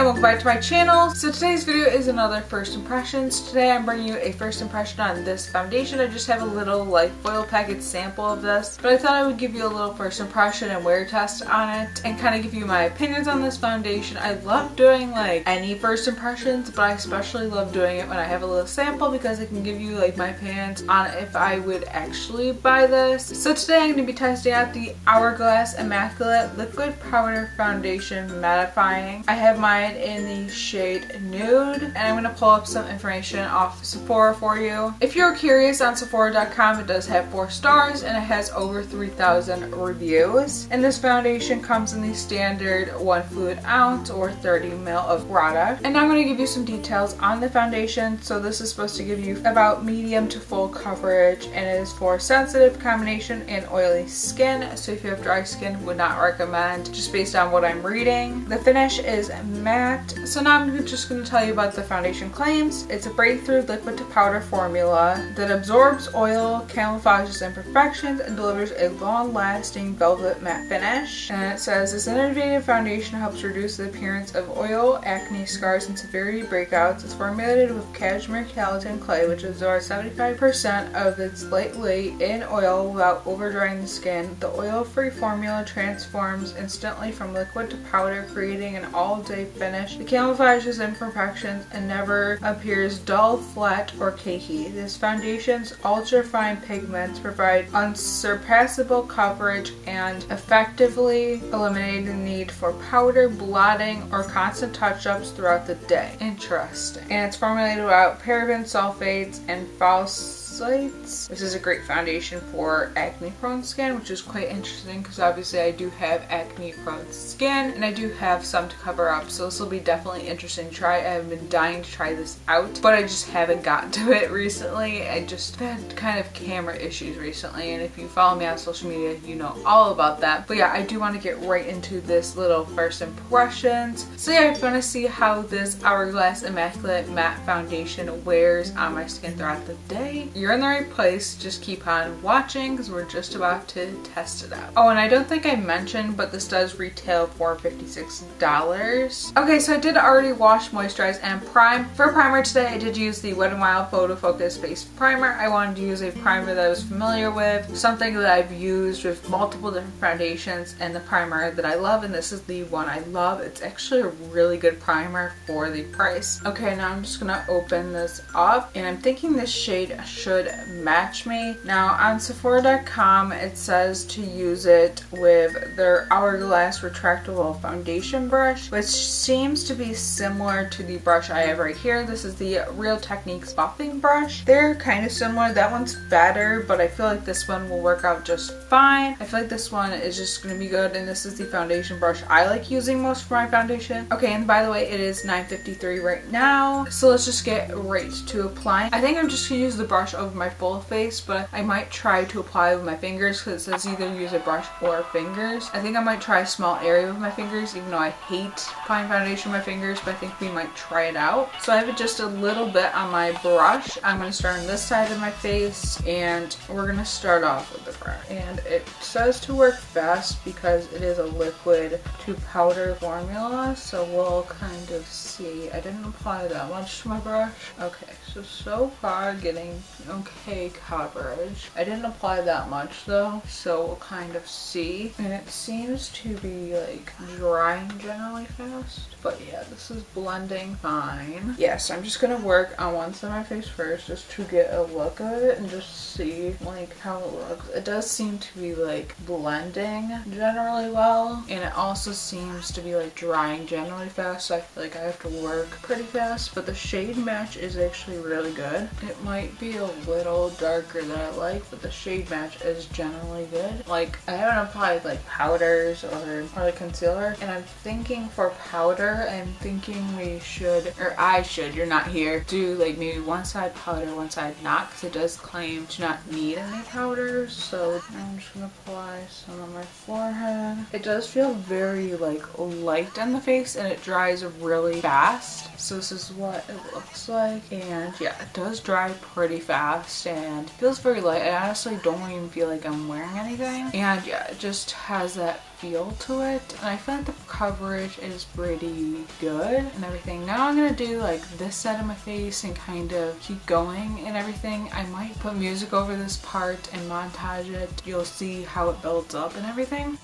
and welcome back to my channel. So today's video is another first impressions. Today I'm bringing you a first impression on this foundation. I just have a little like foil package sample of this, but I thought I would give you a little first impression and wear test on it and kind of give you my opinions on this foundation. I love doing like any first impressions, but I especially love doing it when I have a little sample because it can give you like my opinions on if I would actually buy this. So today I'm going to be testing out the Hourglass Immaculate Liquid Powder Foundation Mattifying. I have mine in the shade Nude, and I'm going to pull up some information off Sephora for you. If you're curious, on Sephora.com it does have 4 stars and it has over 3,000 reviews. And this foundation comes in the standard 1 fluid ounce or 30 ml of product. And now I'm going to give you some details on the foundation. So this is supposed to give you about medium to full coverage, and it is for sensitive, combination, and oily skin. So if you have dry skin, would not recommend, just based on what I'm reading. The finish is matte. So now I'm just going to tell you about the foundation claims. It's a breakthrough liquid to powder formula that absorbs oil, camouflages imperfections, and delivers a long-lasting velvet matte finish. And it says this innovative foundation helps reduce the appearance of oil, acne, scars, and severity breakouts. It's formulated with cashmere gelatin clay, which absorbs 75% of its light weight in oil without over-drying the skin. The oil-free formula transforms instantly from liquid to powder, creating an all-day finish. The camouflages imperfections and never appears dull, flat, or cakey. This foundation's ultra-fine pigments provide unsurpassable coverage and effectively eliminate the need for powder, blotting, or constant touch-ups throughout the day. Interesting. And it's formulated without paraben, sulfates, and false. This is a great foundation for acne prone skin, which is quite interesting because obviously I do have acne prone skin and I do have some to cover up, so this will be definitely interesting to try. I have been dying to try this out, but I just haven't gotten to it recently. I just had kind of camera issues recently, and if you follow me on social media you know all about that. But yeah, I do want to get right into this little first impressions. So yeah, I'm going to see how this Hourglass Immaculate Matte Foundation wears on my skin throughout the day. You're in the right place, just keep on watching because we're just about to test it out. Oh, and I don't think I mentioned, but this does retail for $56. Okay, so I did already wash, moisturize, and prime. For primer today, I did use the Wet n Wild Photo Focus Base Primer. I wanted to use a primer that I was familiar with, something that I've used with multiple different foundations, and the primer that I love, and this is the one I love. It's actually a really good primer for the price. Okay, now I'm just gonna open this up, and I'm thinking this shade should match me. Now on Sephora.com it says to use it with their Hourglass retractable foundation brush, which seems to be similar to the brush I have right here. This is the Real Techniques buffing brush. They're kind of similar. That one's better, but I feel like this one will work out just fine. I feel like this one is just going to be good, and this is the foundation brush I like using most for my foundation. Okay, and by the way, it is $9.53 right now, so let's just get right to applying. I think I'm just going to use the brush over my full face, but I might try to apply with my fingers because it says either use a brush or fingers. I think I might try a small area with my fingers, even though I hate applying foundation with my fingers, but I think we might try it out. So I have it just a little bit on my brush. I'm going to start on this side of my face, and we're going to start off with the brush. And it says to work fast because it is a liquid to powder formula, so we'll kind of see. I didn't apply that much to my brush. Okay, so far getting okay coverage. I didn't apply that much though, so we'll kind of see. And it seems to be like drying generally fast, but yeah, this is blending fine. Yes, I'm just gonna work on one side of my face first just to get a look of it and just see like how it looks. It does seem to be like blending generally well, and it also seems to be like drying generally fast, so I feel like I have to work pretty fast, but the shade match is actually really good. It might be a little darker than I like, but the shade match is generally good. Like, I haven't applied like powders or like concealer, and I'm thinking for powder, I'm thinking we should, or I should, you're not here, do like maybe one side powder, one side not, because it does claim to not need any powders. So I'm just gonna apply some on my forehead. It does feel very like light on the face, and it dries really fast. So this is what it looks like, and yeah, it does dry pretty fast and feels very light. I honestly don't even feel like I'm wearing anything, and yeah, it just has that feel to it, and I feel like the coverage is pretty good and everything. Now I'm gonna do like this side of my face and kind of keep going and everything. I might put music over this part and montage it. You'll see how it builds up and everything.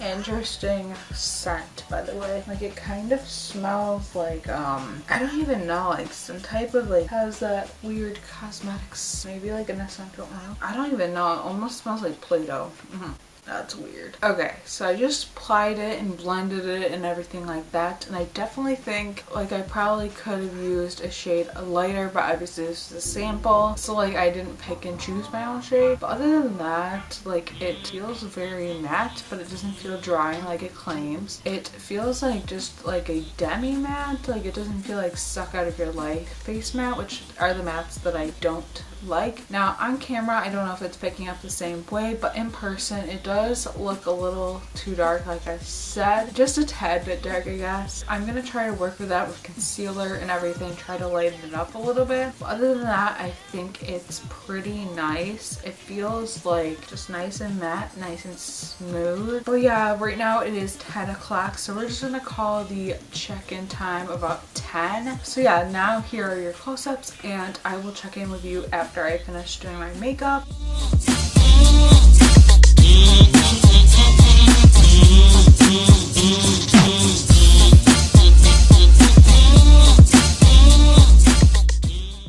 Interesting scent, by the way. Like, it kind of smells like I don't even know, like some type of, like, has that weird cosmetics, maybe like an essential oil. I don't even know. It almost smells like Play-Doh. That's weird. Okay, so I just applied it and blended it and everything like that, and I definitely think like I probably could have used a shade lighter, but obviously this is a sample, so like I didn't pick and choose my own shade. But other than that, like, it feels very matte, but it doesn't feel drying like it claims. It feels like just like a demi matte, like it doesn't feel like suck out of your life face matte, which are the mattes that I don't like. Now on camera I don't know if it's picking up the same way, but in person it does look a little too dark, like I said, just a tad bit dark, I guess. I'm gonna try to work with that with concealer and everything, try to lighten it up a little bit. But other than that, I think it's pretty nice. It feels like just nice and matte, nice and smooth. But yeah, right now it is 10 o'clock, so we're just gonna call the check-in time about 10. So yeah, now here are your close-ups, and I will check in with you after I finish doing my makeup.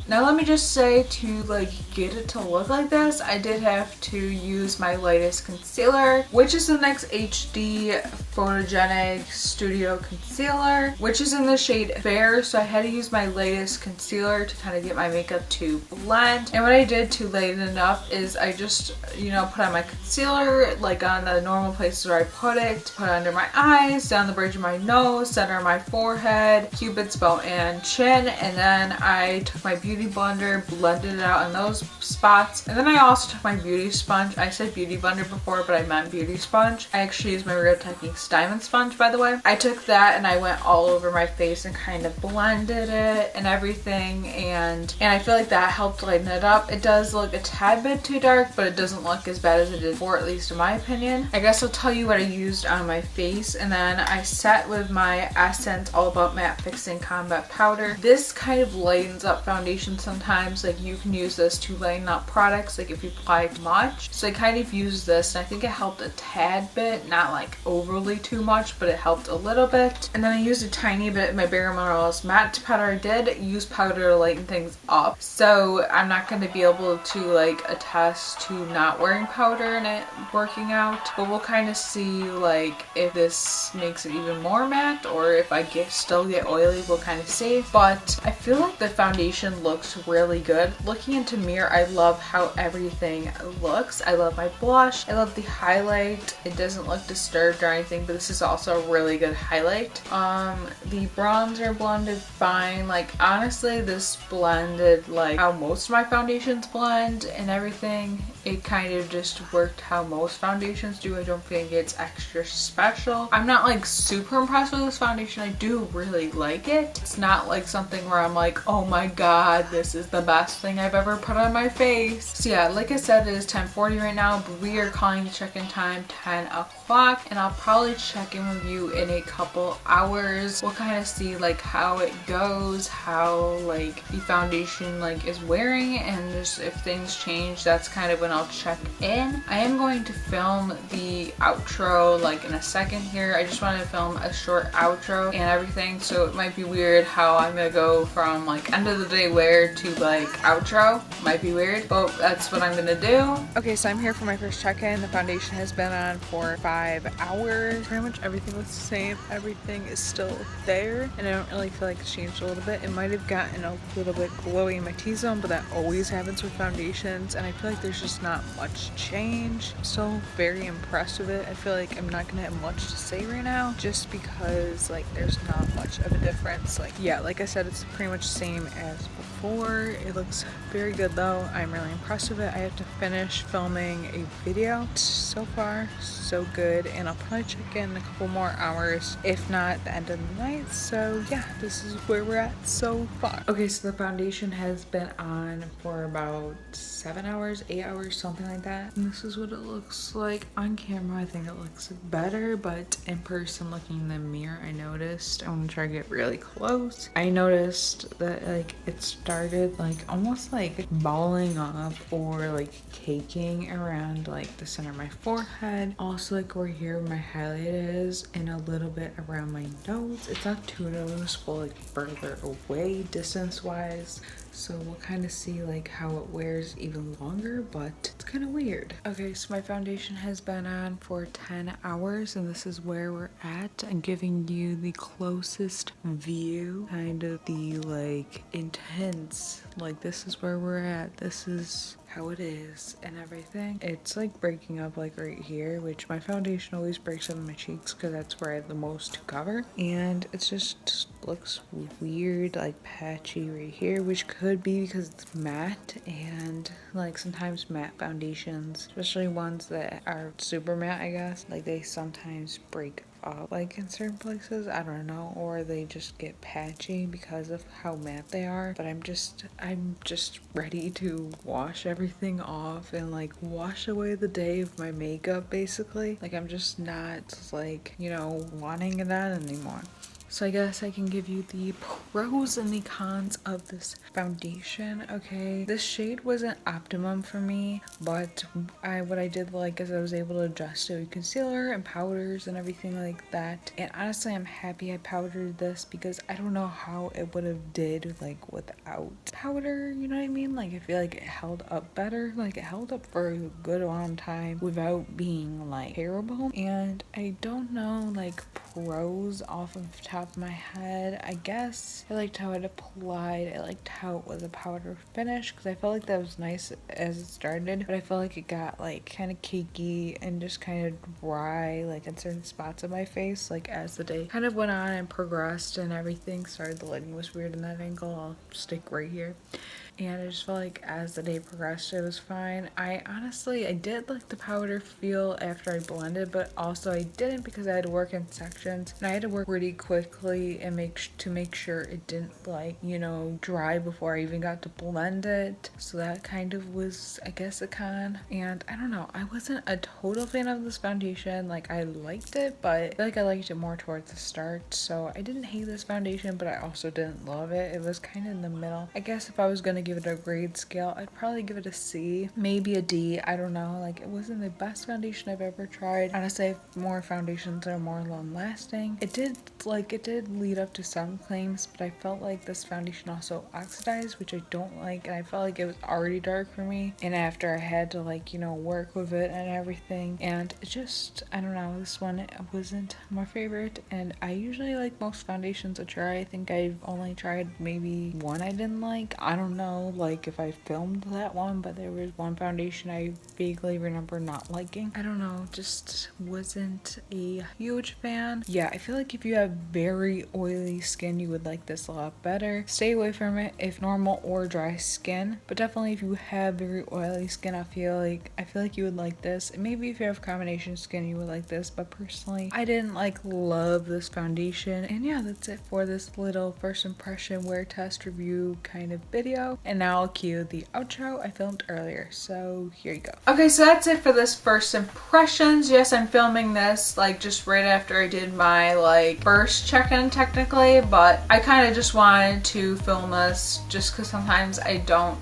Now let me just say, to like get it to look like this, I did have to use my lightest concealer, which is the NYX HD Photogenic Studio Concealer, which is in the shade Fair. So I had to use my lightest concealer to kind of get my makeup to blend. And what I did to lighten it up is I just, you know, put on my concealer like on the normal places where I put it, put it under my eyes, down the bridge of my nose, center of my forehead, cupid's bow and chin, and then I took my beauty blender, blended it out in those spots. And then I also took my beauty sponge. I said beauty blender before, but I meant beauty sponge. I actually used my Real Techniques diamond sponge, by the way. I took that and I went all over my face and kind of blended it and everything, and I feel like that helped lighten it up. It does look a tad bit too dark, but it doesn't look as bad as it did before, at least in my opinion. I guess I'll tell you what I used on my face, and then I set with my Essence All About Matte Fixing Combat Powder. This kind of lightens up foundation sometimes. Like, you can use this to lighten up products, like if you apply much. So I kind of used this, and I think it helped a tad bit, not like overly too much, but it helped a little bit. And then I used a tiny bit of my bareminerals matte powder. I did use powder to lighten things up, so I'm not going to be able to like attest to not wearing powder and it working out, but we'll kind of see like if this makes it even more matte or if I still get oily. We'll kind of see. But I feel like the foundation looks really good. Looking into mirror, I love how everything looks. I love my blush. I love the highlight. It doesn't look disturbed or anything, but this is also a really good highlight. The bronzer blended fine. Like, honestly, this blended like how most of my foundations blend and everything. It kind of just worked how most foundations do. I don't think it's extra special. I'm not like super impressed with this foundation. I do really like it. It's not like something where I'm like, oh my god, this is the best thing I've ever put on my face. So yeah, like I said, it is 10:40 right now, but we are calling the check-in time 10 o'clock, and I'll probably check in with you in a couple hours. We'll kind of see like how it goes, how like the foundation like is wearing, and just if things change, that's kind of when I'll check in. I am going to film the outro like in a second here. I just want to film a short outro and everything, so it might be weird how I'm gonna go from like end of the day wear to like outro. Might be weird, but that's what I'm gonna do. Okay, so I'm here for my first check-in. The foundation has been on for 5 hours. Pretty much everything looks the same. Everything is still there, and I don't really feel like it's changed a little bit. It might have gotten a little bit glowy in my T-zone, but that always happens with foundations, and I feel like there's just not much change. I'm still very impressed with it. I feel like I'm not gonna have much to say right now, just because like there's not much of a difference. Like, yeah, like I said, it's pretty much the same as before. It looks very good though. I'm really impressed with it. I have to finish filming a video. So far, so good. good, and I'll probably check in a couple more hours, if not the end of the night. So yeah, this is where we're at so far. Okay, so the foundation has been on for about 7 hours, 8 hours, something like that. And this is what it looks like on camera. I think it looks better, but in person, looking in the mirror, I noticed, I'm gonna try to get really close. I noticed that like it started like almost like balling up or like caking around like the center of my forehead. Also like where here my highlight is, and a little bit around my nose. It's not too noticeable, like further away distance wise. So we'll kind of see like how it wears even longer, but it's kind of weird. Okay, so my foundation has been on for 10 hours and this is where we're at. I'm giving you the closest view, kind of the like intense, like this is where we're at. This is how it is and everything. It's like breaking up like right here, which my foundation always breaks up in my cheeks because that's where I have the most to cover. And it just looks weird, like patchy right here, which could be because it's matte, and like sometimes matte foundations, especially ones that are super matte, I guess, like they sometimes break up like in certain places, I don't know, or they just get patchy because of how matte they are. But I'm just ready to wash everything off and like wash away the day of my makeup basically. Like I'm just not like, you know, wanting that anymore. So I guess I can give you the pros and the cons of this foundation. Okay, this shade wasn't optimum for me, but what I did like is I was able to adjust it with concealer and powders and everything like that. And honestly, I'm happy I powdered this because I don't know how it would have did like without powder, you know what I mean? Like I feel like it held up better. Like it held up for a good long time without being like terrible. And I don't know like pros off of top of my head. I guess I liked how it applied. I liked how it was a powder finish because I felt like that was nice as it started, but I felt like it got like kind of cakey and just kind of dry like in certain spots of my face, like as the day kind of went on and progressed and everything. Sorry, the lighting was weird in that angle. I'll stick right here. And I just felt like as the day progressed it was fine. I did like the powder feel after I blended, but also I didn't because I had to work in sections and I had to work pretty quickly and make sure it didn't like, you know, dry before I even got to blend it. So that kind of was, I guess, a con. And I don't know, I wasn't a total fan of this foundation. Like I liked it, but I feel like I liked it more towards the start. So I didn't hate this foundation, but I also didn't love it. It was kind of in the middle. I guess if I was gonna give it a grade scale, I'd probably give it a C, maybe a D. I don't know, like it wasn't the best foundation I've ever tried. Honestly, more foundations are more long lasting. It did lead up to some claims, but I felt like this foundation also oxidized, which I don't like, and I felt like it was already dark for me, and after I had to like, you know, work with it and everything, and it just, I don't know, this one wasn't my favorite. And I usually like most foundations I try. I think I've only tried maybe one I didn't like. I don't know like if I filmed that one, but there was one foundation I vaguely remember not liking. I don't know, just wasn't a huge fan. Yeah, I feel like if you have very oily skin, you would like this a lot better. Stay away from it if normal or dry skin, but definitely if you have very oily skin, I feel like you would like this. And maybe if you have combination skin, you would like this, but personally I didn't like love this foundation. And yeah, that's it for this little first impression wear test review kind of video. And now I'll cue the outro I filmed earlier, so here you go. Okay, so that's it for this first impressions. Yes, I'm filming this like just right after I did my like first check-in technically, but I kind of just wanted to film this just because sometimes I don't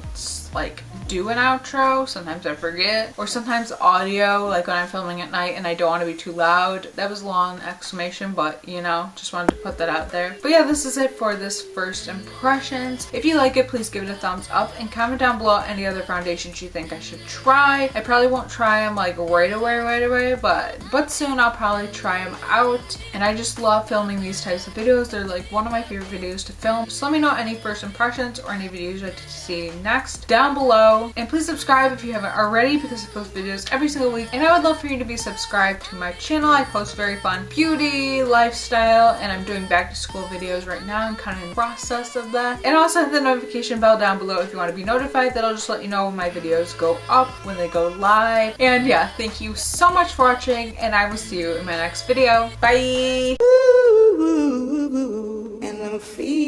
like do an outro, sometimes I forget, or sometimes audio, like when I'm filming at night and I don't want to be too loud. That was a long exclamation, but you know, just wanted to put that out there. But yeah, this is it for this first impressions. If you like it, please give it a thumbs up and comment down below any other foundations you think I should try. I probably won't try them like right away, but soon I'll probably try them out. And I just love filming these types of videos. They're like one of my favorite videos to film. So let me know any first impressions or any videos you'd like to see next down down below. And please subscribe if you haven't already because I post videos every single week. And I would love for you to be subscribed to my channel. I post very fun beauty, lifestyle, and I'm doing back to school videos right now. I'm kind of in the process of that. And also hit the notification bell down below if you want to be notified. That'll just let you know when my videos go up, when they go live. And yeah, thank you so much for watching, and I will see you in my next video. Bye! And I'm feeling